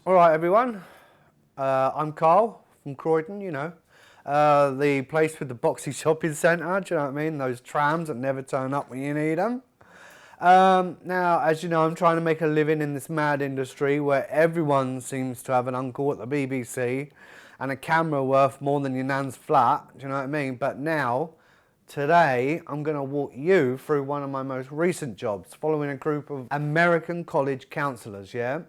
All right, everyone. I'm Carl from Croydon, the place with the boxy shopping centre, do you know what I mean? Those trams that never turn up when you need them. Now, as you know, I'm trying to make a living in this mad industry where everyone seems to have an uncle at the BBC and a camera worth more than your nan's flat, do you know what I mean? But now, today, I'm going to walk you through one of my most recent jobs, following a group of American college counsellors, yeah?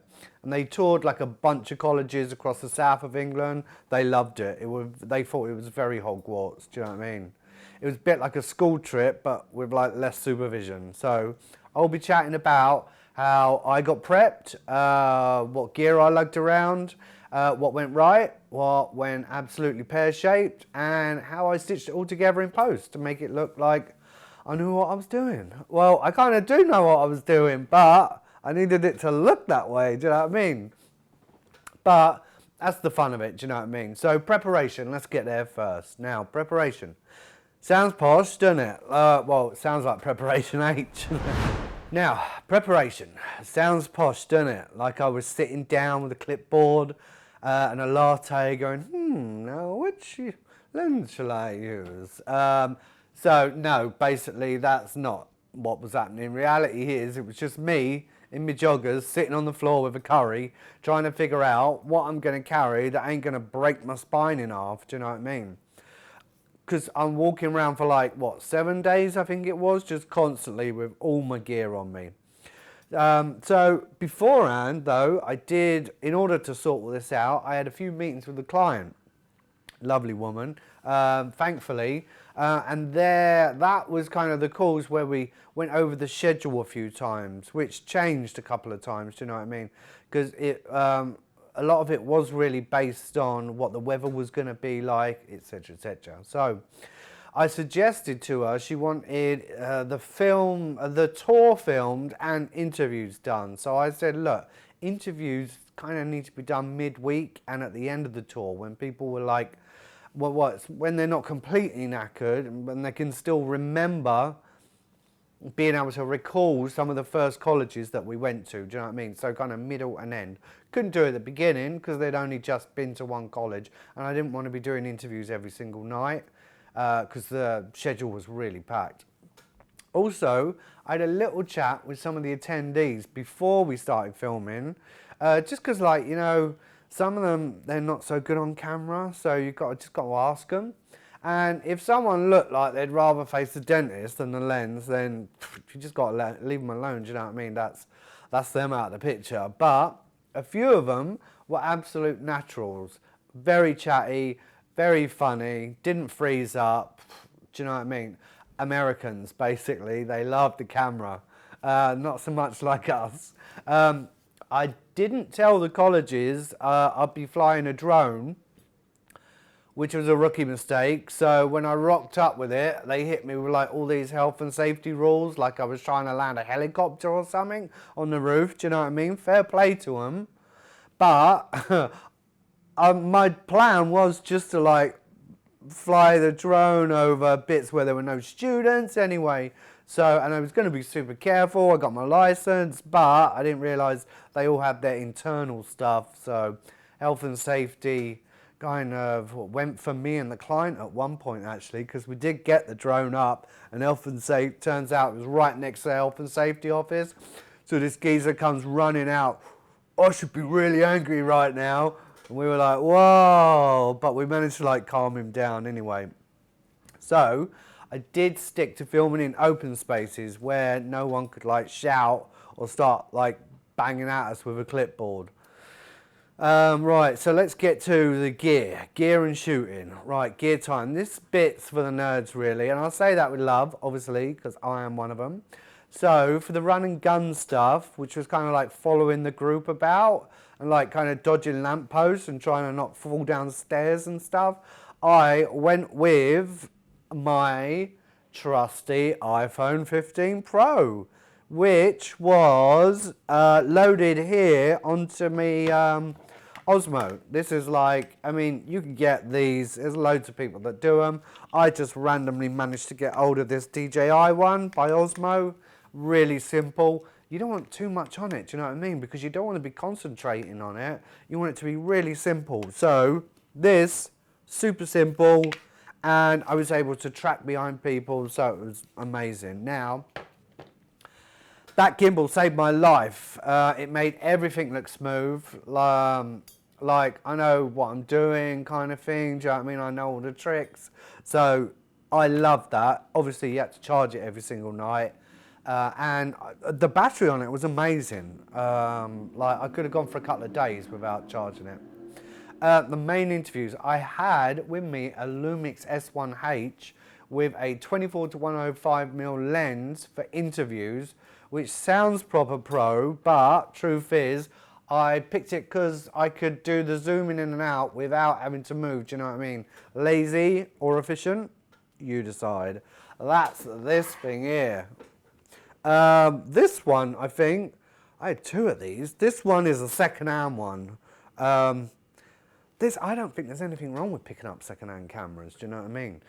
And they toured like a bunch of colleges across the south of England. They loved it. They thought it was very Hogwarts, do you know what I mean? It was a bit like a school trip, but with like less supervision. So I'll be chatting about how I got prepped, what gear I lugged around, what went right, what went absolutely pear-shaped, and how I stitched it all together in post to make it look like I knew what I was doing. Well, I kind of do know what I was doing, but I needed it to look that way, do you know what I mean? But that's the fun of it, do you know what I mean? So preparation, let's get there first. Now, preparation. Sounds posh, doesn't it? Well, it sounds like preparation H. Now, preparation. Sounds posh, doesn't it? Like I was sitting down with a clipboard and a latte going, now which lens shall I use? So, no, basically that's not what was happening. Reality is it was just me in my joggers sitting on the floor with a curry trying to figure out what I'm going to carry that ain't going to break my spine in half, do you know what I mean? Because I'm walking around for like, 7 days I think it was, just constantly with all my gear on me. So beforehand though, in order to sort all this out, I had a few meetings with the client. Lovely woman, thankfully. And that was kind of the calls where we went over the schedule a few times, which changed a couple of times, do you know what I mean? Because a lot of it was really based on what the weather was going to be like, etc., etc. So I suggested to her she wanted the tour filmed and interviews done. So I said, look, interviews kind of need to be done midweek and at the end of the tour when people were like, when they're not completely knackered and they can still remember being able to recall some of the first colleges that we went to, do you know what I mean? So kind of middle and end. Couldn't do it at the beginning because they'd only just been to one college and I didn't want to be doing interviews every single night because the schedule was really packed. Also, I had a little chat with some of the attendees before we started filming, just because some of them, they're not so good on camera, so you've just got to ask them. And if someone looked like they'd rather face the dentist than the lens, then you just got to leave them alone, do you know what I mean? That's them out of the picture. But a few of them were absolute naturals. Very chatty, very funny, didn't freeze up, do you know what I mean? Americans, basically, they love the camera, not so much like us. I didn't tell the colleges I'd be flying a drone, which was a rookie mistake. So when I rocked up with it, they hit me with like all these health and safety rules, like I was trying to land a helicopter or something on the roof, do you know what I mean? Fair play to them. But my plan was just to fly the drone over bits where there were no students anyway. So, and I was going to be super careful. I got my license, but I didn't realize they all had their internal stuff. So health and safety kind of went for me and the client at one point actually, because we did get the drone up and health and safety, turns out it was right next to the health and safety office. So this geezer comes running out. I should be really angry right now. And we were like, whoa, but we managed to calm him down anyway. So I did stick to filming in open spaces where no one could shout or start banging at us with a clipboard. Right, so let's get to the gear and shooting. Right, gear time. This bit's for the nerds really, and I'll say that with love, obviously, because I am one of them. So for the run and gun stuff, which was kind of following the group about and kind of dodging lampposts and trying to not fall down stairs and stuff, I went with my trusty iPhone 15 Pro, which was loaded here onto me Osmo. This is you can get these, there's loads of people that do them. I just randomly managed to get hold of this DJI one by Osmo. Really simple. you don't want too much on it, do you know what I mean? Because you don't want to be concentrating on it. You want it to be really simple. So this, super simple, and I was able to track behind people, so it was amazing. Now, that gimbal saved my life. It made everything look smooth. Like, I know what I'm doing kind of thing, do you know what I mean? I know all the tricks. So I love that. Obviously, you had to charge it every single night. And the battery on it was amazing. Like, I could have gone for a couple of days without charging it. The main interviews, I had with me a Lumix S1H with a 24 to 105mm lens for interviews, which sounds proper pro, but truth is, I picked it because I could do the zooming in and out without having to move, do you know what I mean? Lazy or efficient? You decide. That's this thing here. This one, I think, I had two of these. This one is a second-hand one. I don't think there's anything wrong with picking up second-hand cameras, do you know what I mean?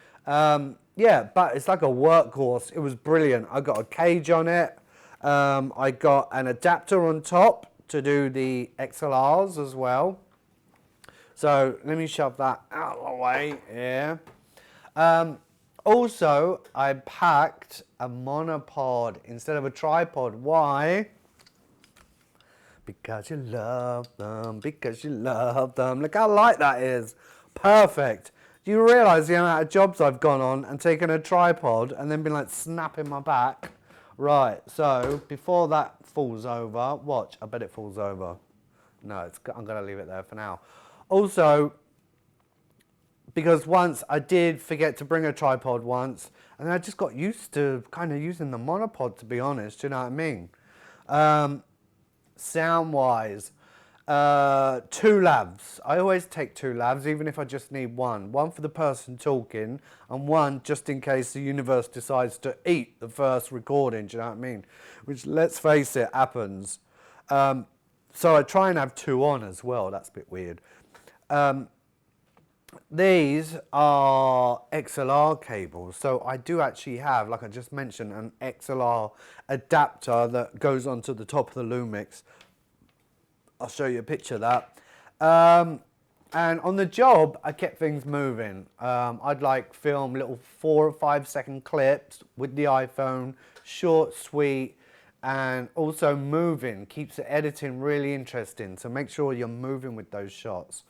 Yeah, but it's like a workhorse. It was brilliant. I got a cage on it. I got an adapter on top to do the XLRs as well. So let me shove that out of the way here. Also, I packed a monopod instead of a tripod. Why? Because you love them, because you love them. Look how light that is. Perfect. Do you realise the amount of jobs I've gone on and taken a tripod and then been like snapping my back? Right, so before that falls over, watch, I bet it falls over. No, I'm going to leave it there for now. Also, because once I did forget to bring a tripod once, and I just got used to kind of using the monopod, to be honest, you know what I mean? Sound-wise, 2 lavs. I always take 2 lavs, even if I just need one. One for the person talking, and one just in case the universe decides to eat the first recording, do you know what I mean? Which, let's face it, happens. So I try and have 2 on as well. That's a bit weird. These are XLR cables, so I do actually have, like I just mentioned, an XLR adapter that goes onto the top of the Lumix. I'll show you a picture of that. And on the job, I kept things moving. I'd like film little 4 or 5 second clips with the iPhone, short, sweet, and also moving. Keeps the editing really interesting, so make sure you're moving with those shots.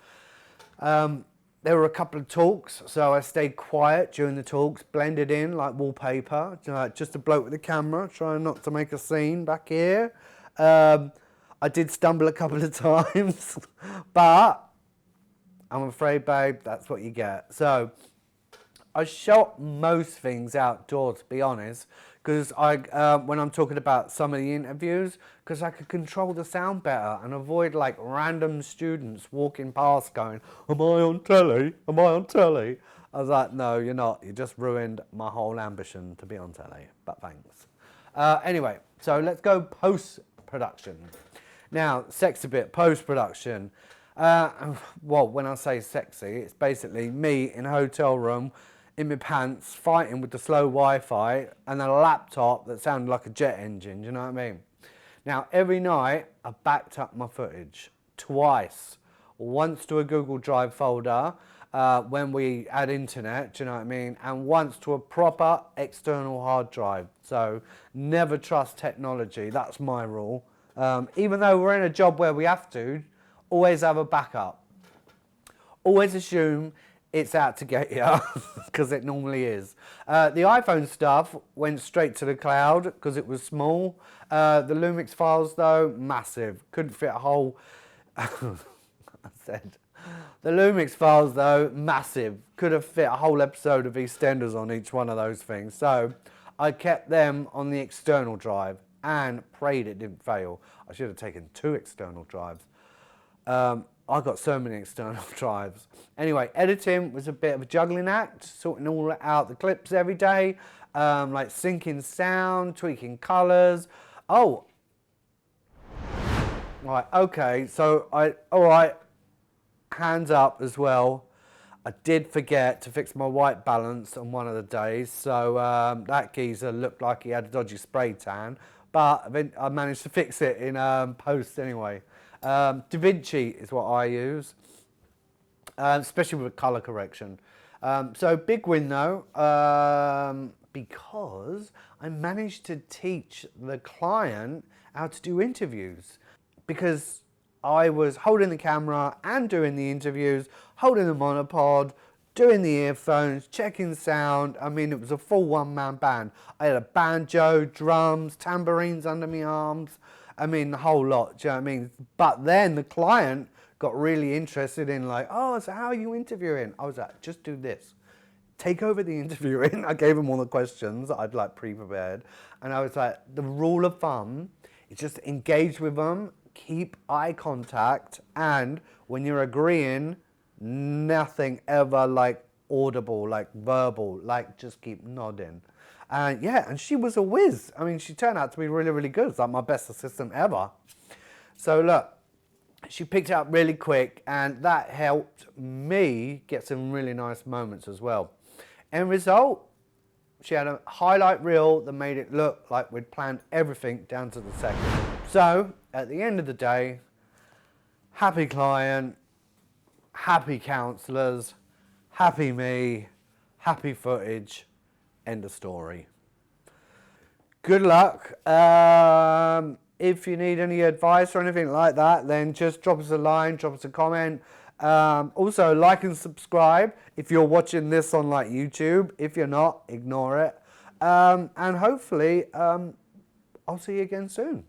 There were a couple of talks, so I stayed quiet during the talks, blended in like wallpaper, just a bloke with a camera, trying not to make a scene back here. I did stumble a couple of times, but I'm afraid, babe, that's what you get. So I shot most things outdoors, to be honest, because when I'm talking about some of the interviews, because I could control the sound better and avoid like random students walking past going, "Am I on telly? Am I on telly?" I was like, no, you're not. You just ruined my whole ambition to be on telly, but thanks. Anyway, so let's go post-production. Now, sexy bit, post-production. Well, when I say sexy, it's basically me in a hotel room in my pants fighting with the slow Wi-Fi and a laptop that sounded like a jet engine, do you know what I mean? Now, every night I backed up my footage twice. Once to a Google Drive folder when we had internet, do you know what I mean? And once to a proper external hard drive. So never trust technology, that's my rule. Even though we're in a job where we have to, always have a backup. Always assume it's out to get you, because it normally is. The iPhone stuff went straight to the cloud because it was small. The Lumix files, though, massive. Couldn't fit a whole... I said... The Lumix files, though, massive. Could have fit a whole episode of EastEnders on each one of those things. So I kept them on the external drive and prayed it didn't fail. I should have taken 2 external drives. I got so many external drives. Anyway, editing was a bit of a juggling act, sorting all out the clips every day, like syncing sound, tweaking colours. Oh, right, okay, so all right, hands up as well. I did forget to fix my white balance on one of the days, so that geezer looked like he had a dodgy spray tan. but then I managed to fix it in post anyway. DaVinci is what I use, especially with color correction. So big win though, because I managed to teach the client how to do interviews, because I was holding the camera and doing the interviews, holding the monopod, doing the earphones, checking sound. I mean, it was a full one-man band. I had a banjo, drums, tambourines under my arms. I mean, the whole lot, do you know what I mean? But then the client got really interested in like, oh, so how are you interviewing? I was like, just do this. Take over the interviewing. I gave him all the questions that I'd like pre-prepared. And I was like, the rule of thumb is just engage with them, keep eye contact, and when you're agreeing, nothing ever like audible, like verbal, like just keep nodding. And yeah, and she was a whiz. I mean, she turned out to be really, really good. It's like my best assistant ever. So look, she picked it up really quick, and that helped me get some really nice moments as well. End result, she had a highlight reel that made it look like we'd planned everything down to the second. So at the end of the day, happy client, happy counsellors, happy me, happy footage, end of story. Good luck. If you need any advice or anything like that, then just drop us a line, drop us a comment. Also, like and subscribe if you're watching this on like YouTube. If you're not, ignore it. And hopefully, I'll see you again soon.